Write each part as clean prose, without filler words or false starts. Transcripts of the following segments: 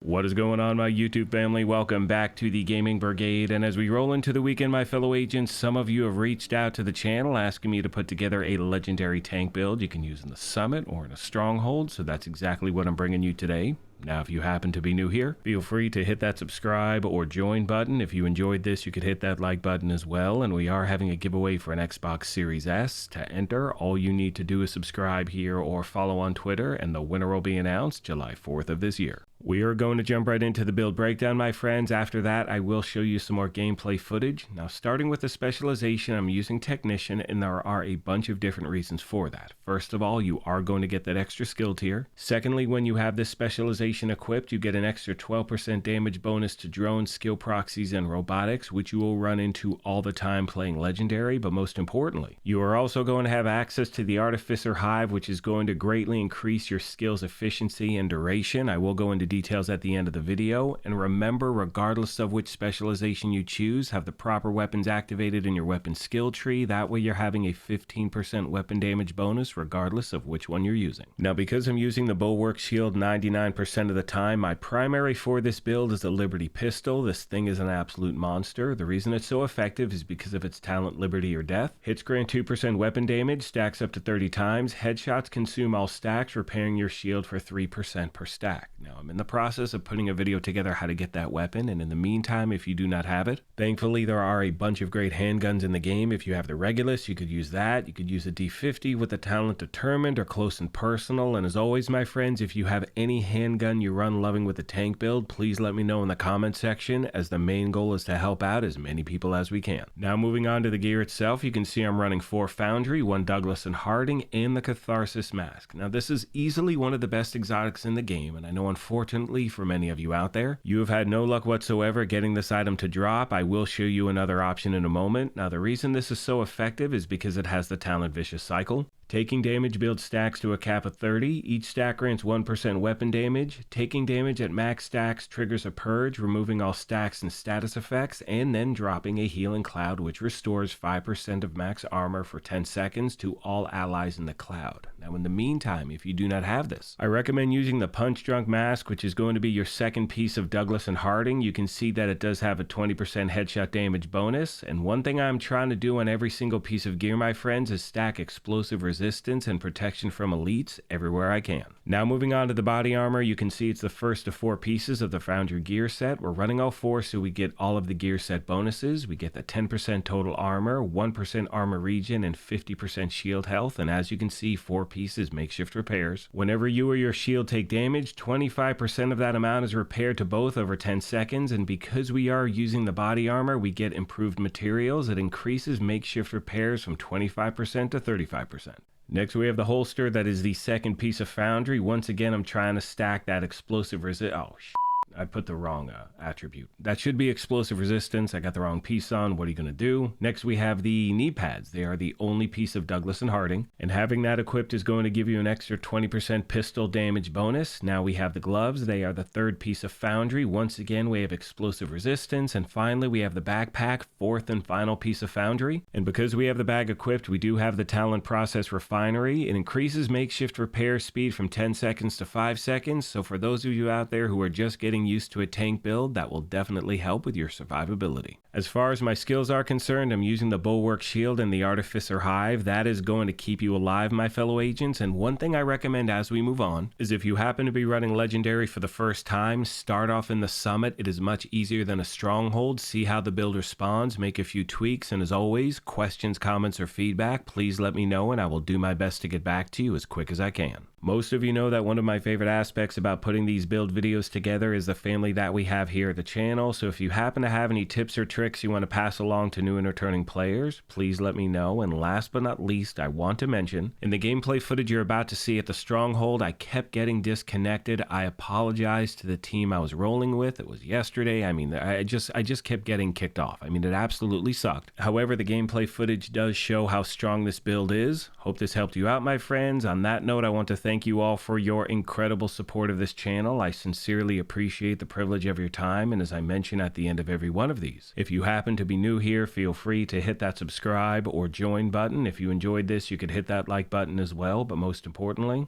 What is going on, my YouTube family? Welcome back to the Gaming Brigade. And as we roll into the weekend, my fellow agents, some of you have reached out to the channel asking me to put together a legendary tank build you can use in the summit or in a stronghold. So that's exactly what I'm bringing you today. Now, if you happen to be new here, feel free to hit that subscribe or join button. If you enjoyed this, you could hit that like button as well. And we are having a giveaway for an Xbox Series S. To enter, all you need to do is subscribe here or follow on Twitter, and the winner will be announced July 4th of this year. We are going to jump right into the build breakdown, my friends. After that, I will show you some more gameplay footage. Now, starting with the specialization, I'm using Technician, and there are a bunch of different reasons for that. First of all, you are going to get that extra skill tier. Secondly, when you have this specialization equipped, you get an extra 12% damage bonus to drones, skill proxies, and robotics, which you will run into all the time playing Legendary. But most importantly, you are also going to have access to the Artificer Hive, which is going to greatly increase your skills efficiency and duration. I will go into details at the end of the video. And remember, regardless of which specialization you choose, have the proper weapons activated in your weapon skill tree. That way you're having a 15% weapon damage bonus regardless of which one you're using. Now, because I'm using the Bulwark Shield 99% of the time, my primary for this build is the Liberty Pistol. This thing is an absolute monster. The reason it's so effective is because of its talent Liberty or Death. Hits grant 2% weapon damage, stacks up to 30 times. Headshots consume all stacks, repairing your shield for 3% per stack. Now, I'm in the process of putting a video together how to get that weapon, and in the meantime, if you do not have it, thankfully there are a bunch of great handguns in the game. If you have the Regulus, you could use that. You could use a D50 with the talent Determined or Close and Personal. And as always, my friends, if you have any handgun you run loving with the tank build, please let me know in the comment section, as the main goal is to help out as many people as we can. Now, moving on to the gear itself, you can see I'm running 4 Foundry, 1 Douglas and Harding, and the Catharsis Mask. Now, this is easily one of the best exotics in the game, and I know unfortunately for many of you out there, you have had no luck whatsoever getting this item to drop. I will show you another option in a moment. Now, the reason this is so effective is because it has the talent Vicious Cycle. Taking damage builds stacks to a cap of 30. Each stack grants 1% weapon damage. Taking damage at max stacks triggers a purge, removing all stacks and status effects, and then dropping a healing cloud, which restores 5% of max armor for 10 seconds to all allies in the cloud. Now, in the meantime, if you do not have this, I recommend using the Punch Drunk Mask, which is going to be your second piece of Douglas and Harding. You can see that it does have a 20% headshot damage bonus. And one thing I'm trying to do on every single piece of gear, my friends, is stack explosive resistance and protection from elites everywhere I can. Now, moving on to the body armor, you can see it's the first of 4 pieces of the Foundry gear set. We're running all 4, so we get all of the gear set bonuses. We get the 10% total armor, 1% armor regen, and 50% shield health. And as you can see, 4 pieces makeshift repairs. Whenever you or your shield take damage, 25% of that amount is repaired to both over 10 seconds. And because we are using the body armor, we get improved materials. It increases makeshift repairs from 25% to 35%. Next, we have the holster. That is the second piece of Foundry. Once again, I'm trying to stack that explosive I put the wrong attribute. That should be explosive resistance. I got the wrong piece on. What are you going to do? Next, we have the knee pads. They are the only piece of Douglas and Harding, and having that equipped is going to give you an extra 20% pistol damage bonus. Now we have the gloves. They are the third piece of Foundry. Once again, we have explosive resistance. And finally, we have the backpack, fourth and final piece of Foundry. And because we have the bag equipped, we do have the Talent Process Refinery. It increases makeshift repair speed from 10 seconds to 5 seconds. So for those of you out there who are just getting used to a tank build, that will definitely help with your survivability. As far as my skills are concerned, I'm using the Bulwark Shield and the Artificer Hive. That is going to keep you alive, my fellow agents. And one thing I recommend as we move on is, if you happen to be running Legendary for the first time, start off in the Summit. It is much easier than a Stronghold. See how the build responds, make a few tweaks, and as always, questions, comments, or feedback, please let me know and I will do my best to get back to you as quick as I can. Most of you know that one of my favorite aspects about putting these build videos together is the family that we have here at the channel. So if you happen to have any tips or tricks you want to pass along to new and returning players, please let me know. And last but not least, I want to mention, in the gameplay footage you're about to see at the Stronghold, I kept getting disconnected. I apologize to the team I was rolling with. It was yesterday. I mean, I just kept getting kicked off. I mean, it absolutely sucked. However, the gameplay footage does show how strong this build is. Hope this helped you out, my friends. On that note, I want to thank you all for your incredible support of this channel. I sincerely appreciate the privilege of your time, and as I mention at the end of every one of these, if you happen to be new here, feel free to hit that subscribe or join button. If you enjoyed this, you could hit that like button as well, but most importantly,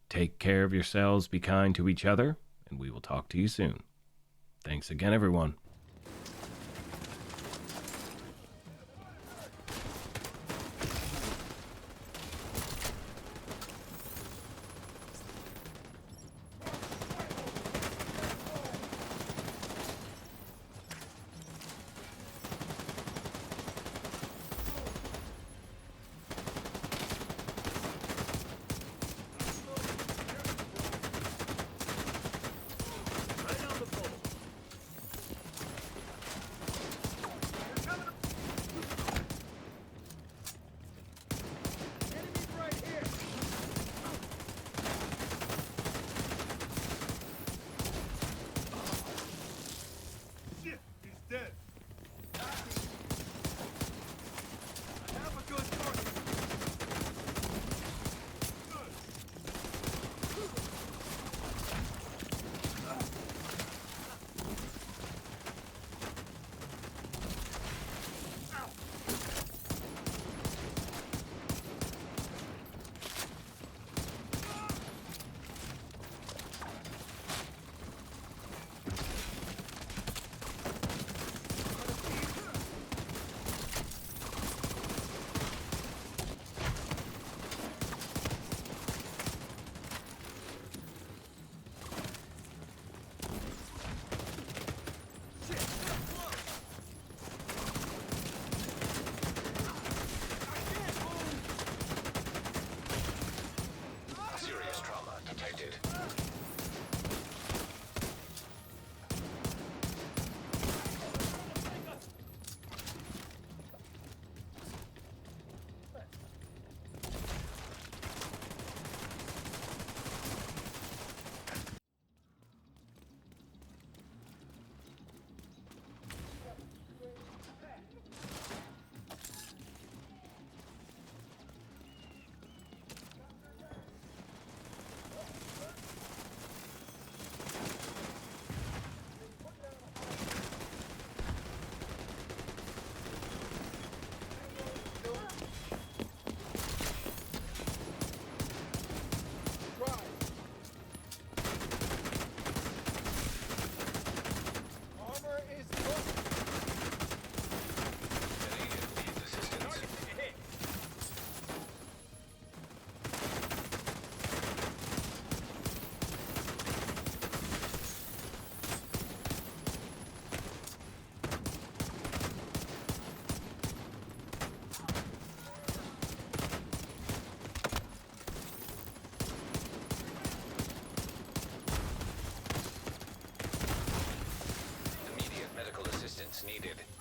take care of yourselves, be kind to each other, and we will talk to you soon. Thanks again, everyone. Needed.